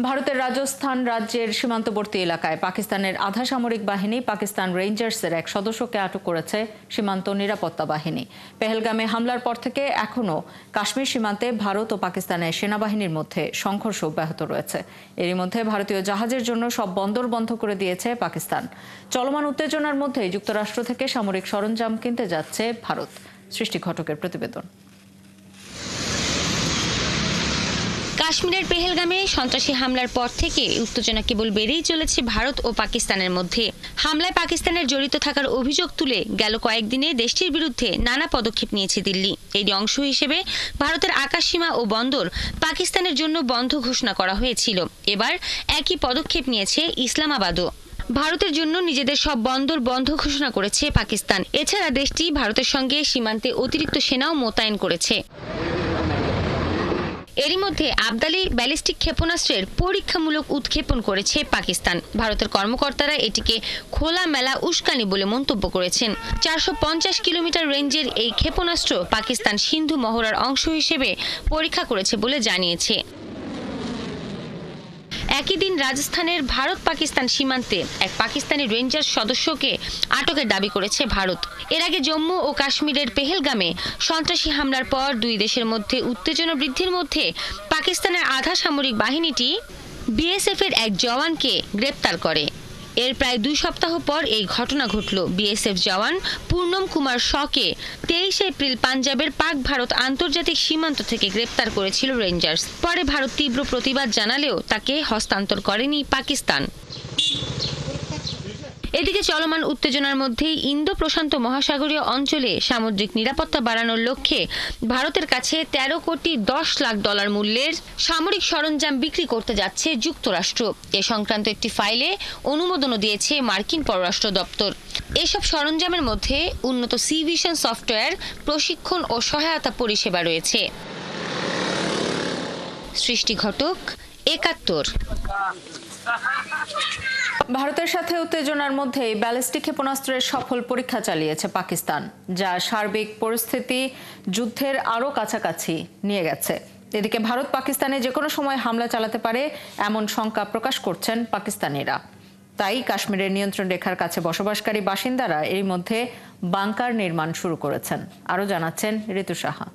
ভারতের রাজস্থান রাজ্যের সীমান্তবর্তী এলাকায় পাকিস্তানের আধা সামরিক বাহিনী পাকিস্তান রেঞ্জার্সের এক সদস্যকে আটক করেছে সীমান্ত নিরাপত্তা বাহিনী। পেহেলগামে হামলার পর থেকে এখনও কাশ্মীর সীমান্তে ভারত ও পাকিস্তানের সেনাবাহিনীর মধ্যে সংঘর্ষ অব্যাহত রয়েছে। এরই মধ্যে ভারতীয় জাহাজের জন্য সব বন্দর বন্ধ করে দিয়েছে পাকিস্তান। চলমান উত্তেজনার মধ্যেই যুক্তরাষ্ট্র থেকে সামরিক সরঞ্জাম কিনতে যাচ্ছে ভারত। সৃষ্টি ঘটকের প্রতিবেদন। কাশ্মীরের পেহেলগামে সন্ত্রাসী হামলার পর থেকে উত্তেজনা কেবল বেড়েই চলেছে ভারত ও পাকিস্তানের মধ্যে। হামলায় পাকিস্তানের জড়িত থাকার অভিযোগ তুলে গেল কয়েকদিনে দেশটির বিরুদ্ধে নানা পদক্ষেপ নিয়েছে দিল্লি। এরই অংশ হিসেবে ভারতের আকাশসীমা ও বন্দর পাকিস্তানের জন্য বন্ধ ঘোষণা করা হয়েছিল। এবার একই পদক্ষেপ নিয়েছে ইসলামাবাদও। ভারতের জন্য নিজেদের সব বন্দর বন্ধ ঘোষণা করেছে পাকিস্তান। এছাড়া দেশটি ভারতের সঙ্গে সীমান্তে অতিরিক্ত সেনাও মোতায়েন করেছে। এরই মধ্যে আবদালি ব্যালিস্টিক ক্ষেপণাস্ত্রের পরীক্ষামূলক উৎক্ষেপণ করেছে পাকিস্তান। ভারতের কর্মকর্তারা এটিকে খোলামেলা উস্কানি বলে মন্তব্য করেছেন। 450 কিলোমিটার রেঞ্জের এই ক্ষেপণাস্ত্র পাকিস্তান সিন্ধু মহড়ার অংশ হিসেবে পরীক্ষা করেছে বলে জানিয়েছে। একই দিন রাজস্থানের ভারত পাকিস্তান সীমান্তে এক পাকিস্তানি রেঞ্জার সদস্যকে আটকের দাবি করেছে ভারত। এর আগে জম্মু ও কাশ্মীরের পেহেলগামে সন্ত্রাসী হামলার পর দুই দেশের মধ্যে উত্তেজনা বৃদ্ধির মধ্যে পাকিস্তানের আধা সামরিক বাহিনীটি বিএসএফ এর এক জওয়ানকে গ্রেপ্তার করে। এর প্রায় 2 সপ্তাহ পর এই ঘটনা ঘটল। বিএসএফ জওয়ান পূর্ণম কুমার শকে 23 এপ্রিল পাঞ্জাবের পাক ভারত আন্তর্জাতিক সীমান্ত থেকে গ্রেপ্তার করেছিল রেঞ্জার্স। পরে ভারত তীব্র প্রতিবাদ জানালেও তাকে হস্তান্তর করেনি পাকিস্তান। এদিকে চলমান উত্তেজনার মধ্যেই ইন্দো প্রশান্ত মহাসাগরীয় অঞ্চলে সামুদ্রিক নিরাপত্তা বাড়ানোর লক্ষ্যে ভারতের কাছে 13 কোটি 10 লাখ ডলার মূল্যের সামরিক সরঞ্জাম বিক্রি করতে যাচ্ছে যুক্তরাষ্ট্র। এ সংক্রান্ত একটি ফাইলে অনুমোদনও দিয়েছে মার্কিন পররাষ্ট্র দপ্তর। এসব সরঞ্জামের মধ্যে উন্নত সি ভিশন সফটওয়্যার, প্রশিক্ষণ ও সহায়তা পরিষেবা রয়েছে। সৃষ্টি ঘটক, 71। ভারতের সাথে উত্তেজনার মধ্যেই ব্যালিস্টিক ক্ষেপণাস্ত্রের সফল পরীক্ষা চালিয়েছে পাকিস্তান, যা সার্বিক পরিস্থিতি যুদ্ধের আরও কাছাকাছি নিয়ে গেছে। এদিকে ভারত পাকিস্তানে যে কোনো সময় হামলা চালাতে পারে এমন শঙ্কা প্রকাশ করছেন পাকিস্তানিরা। তাই কাশ্মীরের নিয়ন্ত্রণ রেখার কাছে বসবাসকারী বাসিন্দারা এরই মধ্যে বাংকার নির্মাণ শুরু করেছেন। আরও জানাচ্ছেন ঋতু সাহা।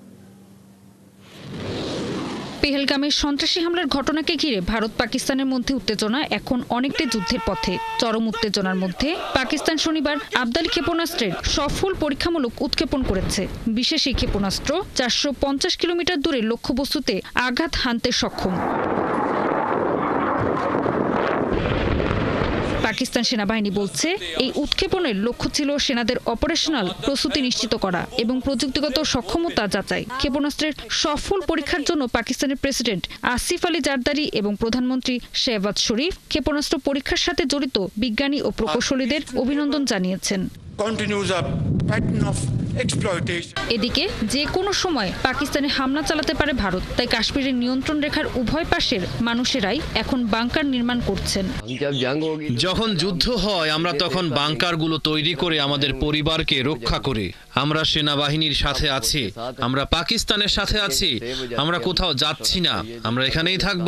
পেহেলগামের সন্ত্রাসী হামলার ঘটনাকে ঘিরে ভারত পাকিস্তানের মধ্যে উত্তেজনা এখন অনেকটাই যুদ্ধের পথে। চরম উত্তেজনার মধ্যে পাকিস্তান শনিবার আবদালি ক্ষেপণাস্ত্রের সফল পরীক্ষামূলক উৎক্ষেপণ করেছে। বিশেষ এই ক্ষেপণাস্ত্র 450 কিলোমিটার দূরে লক্ষ্যবস্তুতে আঘাত হানতে সক্ষম। পাকিস্তান সেনাবাহিনী বলছে, এই উৎক্ষেপণের লক্ষ্য ছিল সেনাদের অপারেশনাল প্রস্তুতি নিশ্চিত করা এবং প্রযুক্তিগত সক্ষমতা যাচাই। ক্ষেপণাস্ত্রের সফল পরীক্ষার জন্য পাকিস্তানের প্রেসিডেন্ট আসিফ আলী জারদারি এবং প্রধানমন্ত্রী শেহবাজ শরীফ ক্ষেপণাস্ত্র পরীক্ষার সাথে জড়িত বিজ্ঞানী ও প্রকৌশলীদের অভিনন্দন জানিয়েছেন। এদিকে যে কোনো সময় পাকিস্তানে হামলা চালাতে পারে ভারত, তাই কাশ্মীরের নিয়ন্ত্রণ রেখার উভয় পাশের মানুষেরাই এখন বাংকার নির্মাণ করছেন। যখন যুদ্ধ হয় আমরা তখন বাংকারগুলো তৈরি করে আমাদের পরিবারকে রক্ষা করি। আমরা সেনাবাহিনীর সাথে আছি, আমরা পাকিস্তানের সাথে আছি, আমরা কোথাও যাচ্ছি না, আমরা এখানেই থাকব।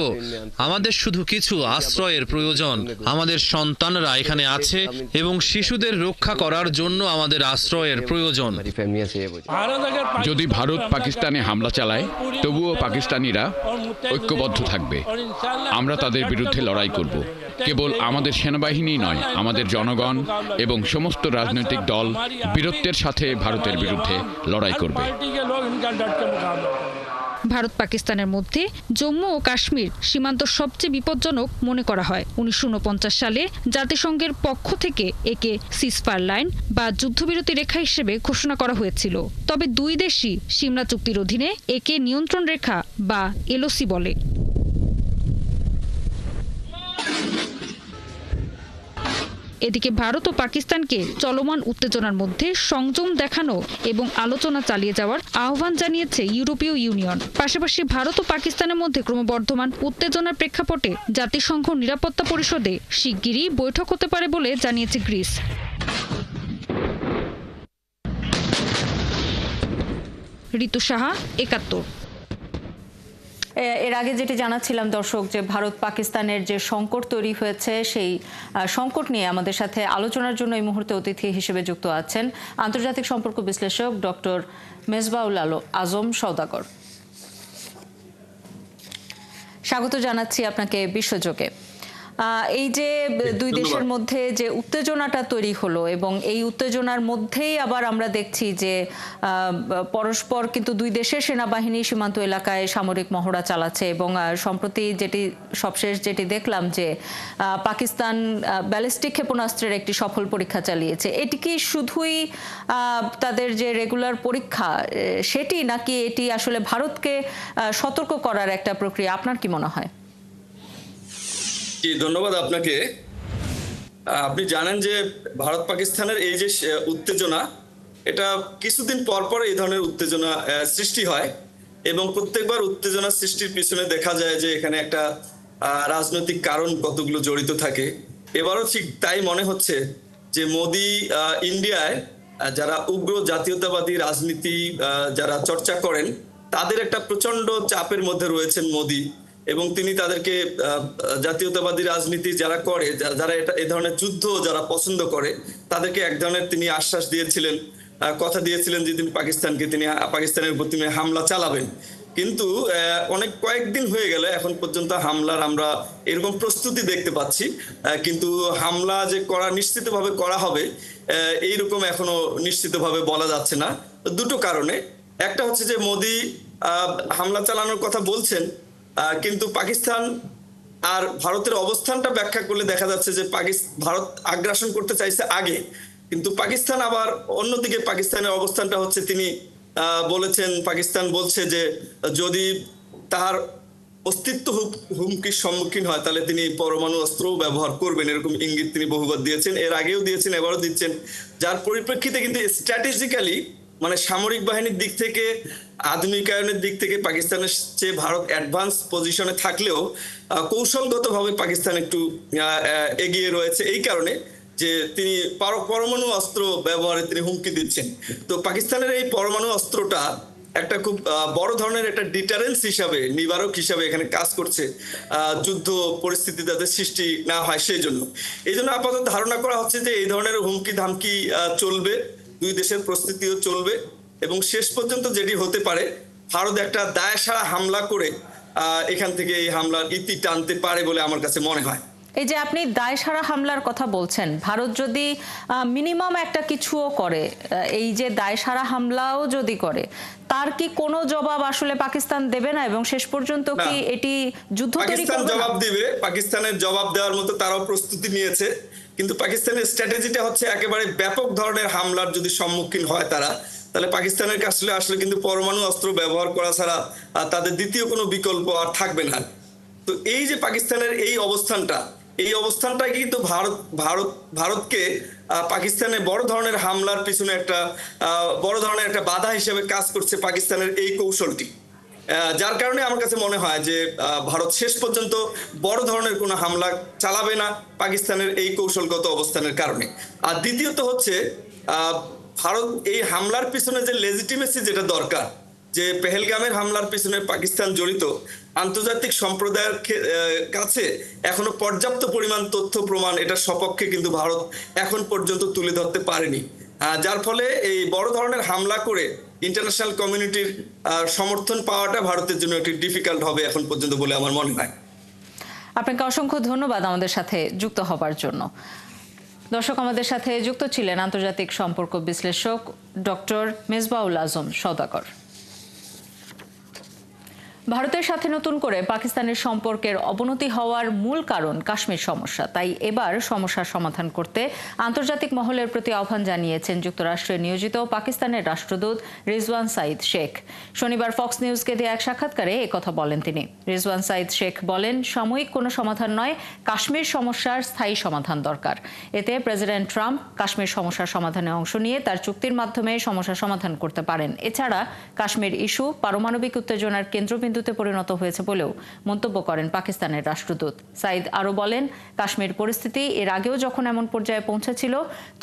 আমাদের শুধু কিছু আশ্রয়ের প্রয়োজন। আমাদের সন্তানরা এখানে আছে এবং শিশুদের রক্ষা করার জন্য আমাদের আশ্রয়ের প্রয়োজন। যদি ভারত পাকিস্তানে হামলা চালায় তবুও পাকিস্তানিরা ঐক্যবদ্ধ থাকবে। আমরা তাদের বিরুদ্ধে লড়াই করব। কেবল আমাদের সেনাবাহিনী নয়, আমাদের জনগণ এবং সমস্ত রাজনৈতিক দল বীরত্বের সাথে ভারতের বিরুদ্ধে লড়াই করবে। ভারত পাকিস্তানের মধ্যে জম্মু ও কাশ্মীর সীমান্ত সবচেয়ে বিপজ্জনক মনে করা হয়। 1949 সালে জাতিসংঘের পক্ষ থেকে একে সিজফায়ার লাইন বা যুদ্ধবিরতি রেখা হিসেবে ঘোষণা করা হয়েছিল। তবে দুই দেশই সিমলা চুক্তির অধীনে একে নিয়ন্ত্রণ রেখা বা এলওসি বলে। এদিকে ভারত ও পাকিস্তানকে চলমান উত্তেজনার মধ্যে সংযম দেখানো এবং আলোচনা চালিয়ে যাওয়ার আহ্বান জানিয়েছে ইউরোপীয় ইউনিয়ন। পাশাপাশি ভারত ও পাকিস্তানের মধ্যে ক্রমবর্ধমান উত্তেজনার প্রেক্ষাপটে জাতিসংঘ নিরাপত্তা পরিষদে শিগগিরই বৈঠক হতে পারে বলে জানিয়েছে গ্রিস। ঋতু সাহা, 71। এর আগে যেটি জানাচ্ছিলাম দর্শক, যে ভারত পাকিস্তানের যে সংকট তৈরি হয়েছে, সেই সংকট নিয়ে আমাদের সাথে আলোচনার জন্য এই মুহূর্তে অতিথি হিসেবে যুক্ত আছেন আন্তর্জাতিক সম্পর্ক বিশ্লেষক ডক্টর মেজবাউল আজম সওদাগর। স্বাগত জানাচ্ছি আপনাকে বিশ্বযোগে। এই যে দুই দেশের মধ্যে যে উত্তেজনাটা তৈরি হলো, এবং এই উত্তেজনার মধ্যেই আবার আমরা দেখছি যে পরস্পর কিন্তু দুই দেশের সেনাবাহিনী সীমান্ত এলাকায় সামরিক মহড়া চালাচ্ছে, এবং সম্প্রতি সবশেষ যেটি দেখলাম যে পাকিস্তান ব্যালিস্টিক ক্ষেপণাস্ত্রের একটি সফল পরীক্ষা চালিয়েছে। এটি কি শুধুই তাদের যে রেগুলার পরীক্ষা সেটি, নাকি এটি আসলে ভারতকে সতর্ক করার একটা প্রক্রিয়া? আপনার কি মনে হয়? ধন্যবাদ আপনাকে। আপনি জানেন যে ভারত পাকিস্তানের এই যে উত্তেজনা, এটা কিছুদিন পর পর এই ধরনের উত্তেজনা সৃষ্টি হয়, এবং প্রত্যেকবার উত্তেজনা সৃষ্টির পিছনে দেখা যায় যে এখানে একটা রাজনৈতিক কারণ কতগুলো জড়িত থাকে। এবারও ঠিক তাই মনে হচ্ছে যে মোদি ইন্ডিয়ায় যারা উগ্র জাতীয়তাবাদী রাজনীতি যারা চর্চা করেন, তাদের একটা প্রচন্ড চাপের মধ্যে রয়েছেন মোদি, এবং তিনি তাদেরকে জাতীয়তাবাদী রাজনীতি যারা করে, যারা এই ধরনের যুদ্ধ যারা পছন্দ করে, তাদেরকে এক ধরনের তিনি আশ্বাস দিয়েছিলেন, কথা দিয়েছিলেন যে তিনি পাকিস্তানের উপর তিনি হামলা চালাবেন। কিন্তু কয়েকদিন হয়ে গেলে এখন পর্যন্ত হামলার আমরা এরকম প্রস্তুতি দেখতে পাচ্ছি, কিন্তু হামলা যে নিশ্চিতভাবে করা হবে এইরকম এখনো নিশ্চিতভাবে বলা যাচ্ছে না। দুটো কারণে। একটা হচ্ছে যে মোদি হামলা চালানোর কথা বলছেন, কিন্তু পাকিস্তান আর ভারতের অবস্থানটা ব্যাখ্যা করলে দেখা যাচ্ছে যে ভারত আগ্রাসন করতে চাইছে আগে, কিন্তু পাকিস্তান আবার অন্যদিকে পাকিস্তানের অবস্থানটা হচ্ছে তিনি পাকিস্তান বলছে যে যদি তার অস্তিত্ব হুমকির সম্মুখীন হয় তাহলে তিনি পরমাণু অস্ত্র ব্যবহার করবেন, এরকম ইঙ্গিত তিনি বহুবার দিয়েছেন, এর আগেও দিয়েছেন, এবারও দিচ্ছেন। যার পরিপ্রেক্ষিতে কিন্তু স্ট্র্যাটেজিক্যালি মানে সামরিক বাহিনীর দিক থেকে, আধুনিকায়নের দিক থেকে পাকিস্তানের চেয়ে ভারত অ্যাডভান্স পজিশনে থাকলেও কৌশলগতভাবে পাকিস্তান একটু এগিয়ে রয়েছে, এই কারণে যে তিনি পরমাণু অস্ত্র ব্যবহারে তিনি হুমকি দিচ্ছেন। তো পাকিস্তানের এই পরমাণু অস্ত্রটা একটা খুব বড় ধরনের একটা ডিটারেন্স হিসাবে, নিবারক হিসাবে এখানে কাজ করছে, যুদ্ধ পরিস্থিতি যাতে সৃষ্টি না হয় সেই জন্য। এই জন্য আপাতত ধারণা করা হচ্ছে যে এই ধরনের হুমকি ধামকি চলবে, দুই দেশের প্রস্তুতিও চলবে, এবং শেষ পর্যন্ত যেটি হতে পারে ভারত একটা দায়সারা হামলা করে এখান থেকে এই হামলার ইতি টানতে পারে বলে আমার কাছে মনে হয়। এই যে আপনি দায়সারা হামলার কথা বলছেন, ভারত যদি মিনিমাম একটা কিছুও করে, এই যে দায়সারা হামলাও যদি করে, তার কি কোনো জবাব আসলে পাকিস্তান দেবে না? এবং শেষ পর্যন্ত কি এটি যুদ্ধ তৈরি করবে? পাকিস্তান জবাব দিবে, পাকিস্তানের জবাব দেওয়ার মতো তারাও প্রস্তুতি নিয়েছে, কিন্তু পাকিস্তানের স্ট্র্যাটেজিটা হচ্ছে একেবারে ব্যাপক ধরনের হামলার যদি সম্মুখীন হয় তারা, তাহলে পাকিস্তানের কাছে আসলে কিন্তু পরমাণু অস্ত্র ব্যবহার করা ছাড়া তাদের দ্বিতীয় কোনো বিকল্প আর থাকবে না। তো এই যে পাকিস্তানের এই অবস্থানটা কিন্তু ভারতকে পাকিস্তানের বড় ধরনের হামলার পিছনে একটা বড় ধরনের একটা বাধা হিসেবে কাজ করছে পাকিস্তানের এই কৌশলটি, যার কারণে আমার কাছে মনে হয় যে ভারত শেষ পর্যন্ত বড় ধরনের কোনো হামলা চালাবে না পাকিস্তানের এই কৌশলগত অবস্থানের কারণে। আর দ্বিতীয়ত হচ্ছে ভারত এই হামলার পিছনে যে লেজিটিমেসি যেটা দরকার, যে পেহেলগামের হামলার পিছনে পাকিস্তান জড়িত, আন্তর্জাতিক সম্প্রদায়ের কাছে এখনো পর্যাপ্ত পরিমাণ তথ্য প্রমাণ এটার সপক্ষে কিন্তু ভারত এখন পর্যন্ত তুলে ধরতে পারেনি, যার ফলে এই বড় ধরনের হামলা করে ইন্টারন্যাশনাল কমিউনিটির সমর্থন পাওয়াটা ভারতের জন্য একটি ডিফিকাল্ট হবে এখন পর্যন্ত বলে আমার মনে হয়। আপনাকে অসংখ্য ধন্যবাদ আমাদের সাথে যুক্ত হবার জন্য। দর্শক, আমাদের সাথে যুক্ত ছিলেন আন্তর্জাতিক সম্পর্ক বিশ্লেষক ডক্টর মেজবাউল আজম সওদাগর। ভারতের সাথে নতুন করে পাকিস্তানের সম্পর্কের অবনতি হওয়ার মূল কারণ কাশ্মীর সমস্যা। তাই এবার সমস্যার সমাধান করতে আন্তর্জাতিক মহলের প্রতি আহ্বান জানিয়েছেন যুক্তরাষ্ট্রে নিয়োজিত পাকিস্তানের রাষ্ট্রদূত রিজওয়ান সাঈদ শেখ। শনিবার ফক্স নিউজকে দেয়া এক সাক্ষাৎকারে একথা বলেন তিনি। রিজওয়ান সাঈদ শেখ বলেন, সাময়িক কোনো সমাধান নয়, কাশ্মীর সমস্যার স্থায়ী সমাধান দরকার। এতে প্রেসিডেন্ট ট্রাম্প কাশ্মীর সমস্যার সমাধানে অংশ নিয়ে তার চুক্তির মাধ্যমে সমস্যা সমাধান করতে পারেন। এছাড়া কাশ্মীর ইস্যু পারমাণবিক উত্তেজনার কেন্দ্রবিন্দুতে পরিণত হয়েছে বলেও মন্তব্য করেন পাকিস্তানের রাষ্ট্রদূত। সাঈদ আরও বলেন, কাশ্মীর পরিস্থিতি এর আগেও যখন এমন পর্যায়ে পৌঁছেছিল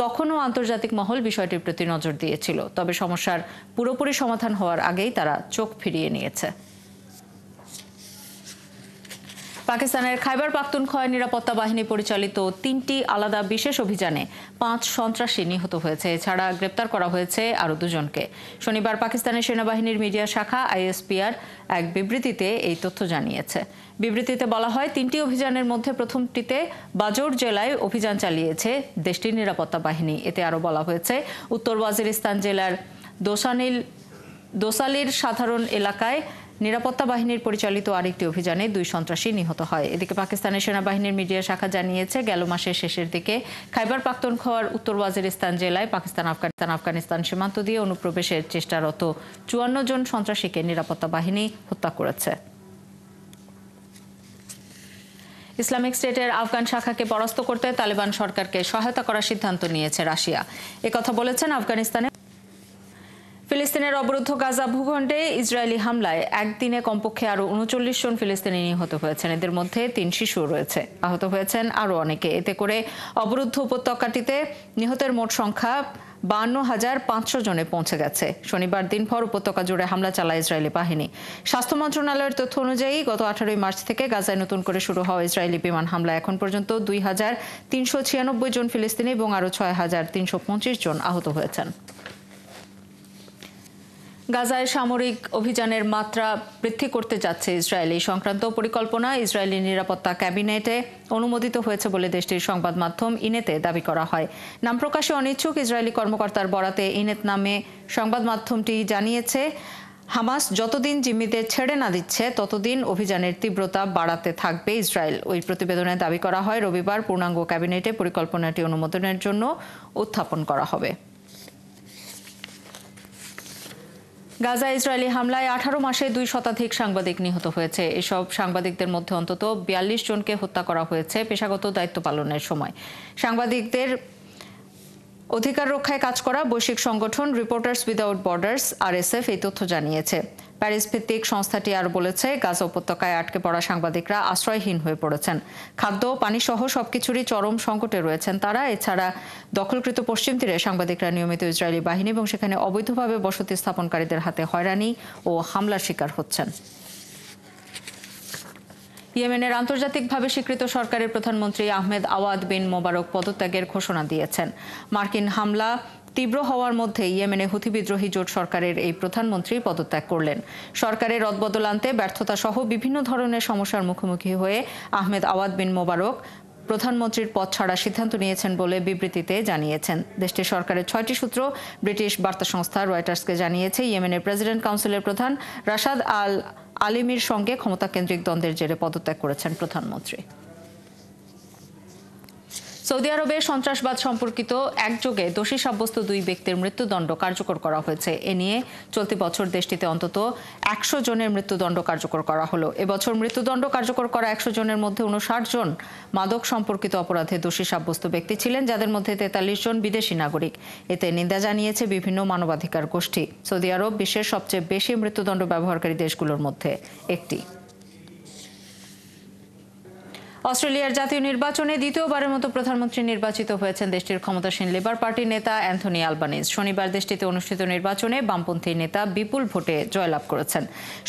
তখনও আন্তর্জাতিক মহল বিষয়টির প্রতি নজর দিয়েছিল, তবে সমস্যার পুরোপুরি সমাধান হওয়ার আগেই তারা চোখ ফিরিয়ে নিয়েছে। পাকিস্তানের খাইবার পাখতুনখোয়া নিরাপত্তা বাহিনী পরিচালিত 3টি আলাদা বিশেষ অভিযানে 5 সন্ত্রাসী নিহত হয়েছে। এছাড়া গ্রেপ্তার করা হয়েছে আরও 2 জনকে। শনিবার পাকিস্তানের সেনাবাহিনীর মিডিয়া শাখা ISPR এক বিবৃতিতে এই তথ্য জানিয়েছে। বিবৃতিতে বলা হয়, 3টি অভিযানের মধ্যে প্রথমটিতে বাজৌর জেলায় অভিযান চালিয়েছে দেশটির নিরাপত্তা বাহিনী। এতে আরও বলা হয়েছে, উত্তর ওয়াজিরিস্তান জেলার দোসালির সাধারণ এলাকায় নিরাপত্তা বাহিনীর পরিচালিত আরেকটি অভিযানে 2 সন্ত্রাসী নিহত হয়। এদিকে পাকিস্তানের সেনাবাহিনীর মিডিয়া শাখা জানিয়েছে, গেল মাসের শেষের দিকে খাইবার পাখতুনখোয়ার উত্তর ওয়াজিরিস্তান জেলায় আফগানিস্তান সীমান্ত দিয়ে অনুপ্রবেশের চেষ্টারত 54 জন সন্ত্রাসীকে নিরাপত্তা বাহিনী হত্যা করেছে। ইসলামিক স্টেটের আফগান শাখাকে পরাস্ত করতে তালেবান সরকারকে সহায়তা করার সিদ্ধান্ত নিয়েছে রাশিয়া। একথা বলেছেন আফগানিস্তানে ফিলিস্তিনের অবরুদ্ধ গাজা ভূখণ্ডে ইসরায়েলি হামলায় একদিনে কমপক্ষে আরও 39 জন ফিলিস্তিনি নিহত হয়েছেন। এদের মধ্যে 3 শিশু রয়েছে। আহত হয়েছেন আরও অনেকে। এতে করে অবরুদ্ধ উপত্যকাটিতে নিহতের মোট সংখ্যা 52,500 জনে পৌঁছে গেছে। শনিবার দিনভর উপত্যকা জুড়ে হামলা চালায় ইসরায়েলি বাহিনী। স্বাস্থ্য মন্ত্রণালয়ের তথ্য অনুযায়ী গত 18 মার্চ থেকে গাজায় নতুন করে শুরু হওয়া ইসরায়েলি বিমান হামলা এখন পর্যন্ত 2,396 জন ফিলিস্তিনি এবং আরও 6,325 জন আহত হয়েছেন। গাজায় সামরিক অভিযানের মাত্রা বৃদ্ধি করতে যাচ্ছে ইসরায়েল। এই সংক্রান্ত পরিকল্পনা ইসরায়েলি নিরাপত্তা ক্যাবিনেটে অনুমোদিত হয়েছে বলে দেশটির সংবাদ মাধ্যম ইনেতে দাবি করা হয়। নাম প্রকাশে অনিচ্ছুক ইসরায়েলি কর্মকর্তার বরাতে ইনেত নামে সংবাদ মাধ্যমটি জানিয়েছে, হামাস যতদিন জিম্মিদের ছেড়ে না দিচ্ছে ততদিন অভিযানের তীব্রতা বাড়াতে থাকবে ইসরায়েল। ওই প্রতিবেদনে দাবি করা হয়, রবিবার পূর্ণাঙ্গ ক্যাবিনেটে পরিকল্পনাটি অনুমোদনের জন্য উত্থাপন করা হবে। গাজায় ইসরায়েলি হামলায় 18 মাসে 2 শতাধিক সাংবাদিক নিহত হয়েছে। এসব সাংবাদিকদের মধ্যে অন্তত 42 জনকে হত্যা করা হয়েছে পেশাগত দায়িত্ব পালনের সময়। সাংবাদিকদের অধিকার রক্ষায় কাজ করা বৈশ্বিক সংগঠন রিপোর্টার্স উইদাউট বর্ডার্স RSF এই তথ্য জানিয়েছে। প্যারিস ভিত্তিক সংস্থাটি আর বলেছে, গাজা উপত্যকায় আটকে পড়া সাংবাদিকরা আশ্রয়হীন হয়ে পড়েছেন। খাদ্য, পানি সহ সবকিছুরই চরম সংকটে রয়েছেন তারা। এছাড়া দখলকৃত পশ্চিম তীরে সাংবাদিকরা নিয়মিত ইসরায়েলি বাহিনী এবং সেখানে অবৈধভাবে বসতি স্থাপনকারীদের হাতে হয়রানি ও হামলার শিকার হচ্ছেন। ইয়েমেনের আন্তর্জাতিকভাবে স্বীকৃত সরকারের প্রধানমন্ত্রী আহমেদ আওয়াদ বিন মোবারক পদত্যাগের ঘোষণা দিয়েছেন। মার্কিন হামলা তীব্র হওয়ার মধ্যে ইয়েমেনে হুথি বিদ্রোহী জোট সরকারের এই প্রধানমন্ত্রী পদত্যাগ করলেন। সরকারের রদবদল আনতে ব্যর্থতা সহ বিভিন্ন ধরনের সমস্যার মুখোমুখি হয়ে আহমেদ আওয়াদ বিন মোবারক প্রধানমন্ত্রীর পদ ছাড়ার সিদ্ধান্ত নিয়েছেন বলে বিবৃতিতে জানিয়েছেন। দেশটির সরকারের 6টি সূত্র ব্রিটিশ বার্তা সংস্থা রয়টার্সকে জানিয়েছে, ইয়েমেনের প্রেসিডেন্ট কাউন্সিলের প্রধান রাশাদ আল আলিমির সঙ্গে ক্ষমতাকেন্দ্রিক দ্বন্দ্বের জেরে পদত্যাগ করেছেন প্রধানমন্ত্রী। সৌদি আরবে সন্ত্রাসবাদ সম্পর্কিত একযোগে দোষী সাব্যস্ত 2 ব্যক্তির মৃত্যুদণ্ড কার্যকর করা হয়েছে। এ নিয়ে চলতি বছর দেশটিতে অন্তত 100 জনের মৃত্যুদণ্ড কার্যকর করা হলো। এবছর মৃত্যুদণ্ড কার্যকর করা 100 জনের মধ্যে 59 জন মাদক সম্পর্কিত অপরাধে দোষী সাব্যস্ত ব্যক্তি ছিলেন, যাদের মধ্যে 43 জন বিদেশি নাগরিক। এতে নিন্দা জানিয়েছে বিভিন্ন মানবাধিকার গোষ্ঠী। সৌদি আরব বিশ্বের সবচেয়ে বেশি মৃত্যুদণ্ড ব্যবহারকারী দেশগুলোর মধ্যে একটি। অস্ট্রেলিয়ার জাতীয় নির্বাচনে দ্বিতীয়বারের মতো প্রধানমন্ত্রী নির্বাচিত হয়েছেন দেশটির ক্ষমতাসীন লেবার পার্টির নেতা অ্যান্থনি আলবানিজ। শনিবার দেশটিতে অনুষ্ঠিত নির্বাচনে বামপন্থী নেতা বিপুল ভোটে জয়লাভ করেছেন।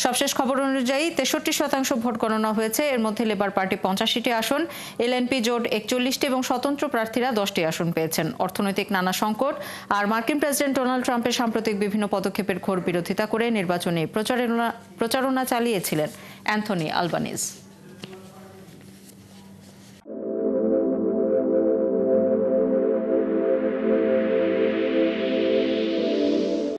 সবশেষ খবর অনুযায়ী 63% ভোট গণনা হয়েছে। এর মধ্যে লেবার পার্টি 85টি আসন, LNP জোট 41টি এবং স্বতন্ত্র প্রার্থীরা 10টি আসন পেয়েছেন। অর্থনৈতিক নানা সংকট আর মার্কিন প্রেসিডেন্ট ডোনাল্ড ট্রাম্পের সাম্প্রতিক বিভিন্ন পদক্ষেপের ঘোর বিরোধিতা করে নির্বাচনী প্রচারণা চালিয়েছিলেন অ্যান্থনি আলবানিজ।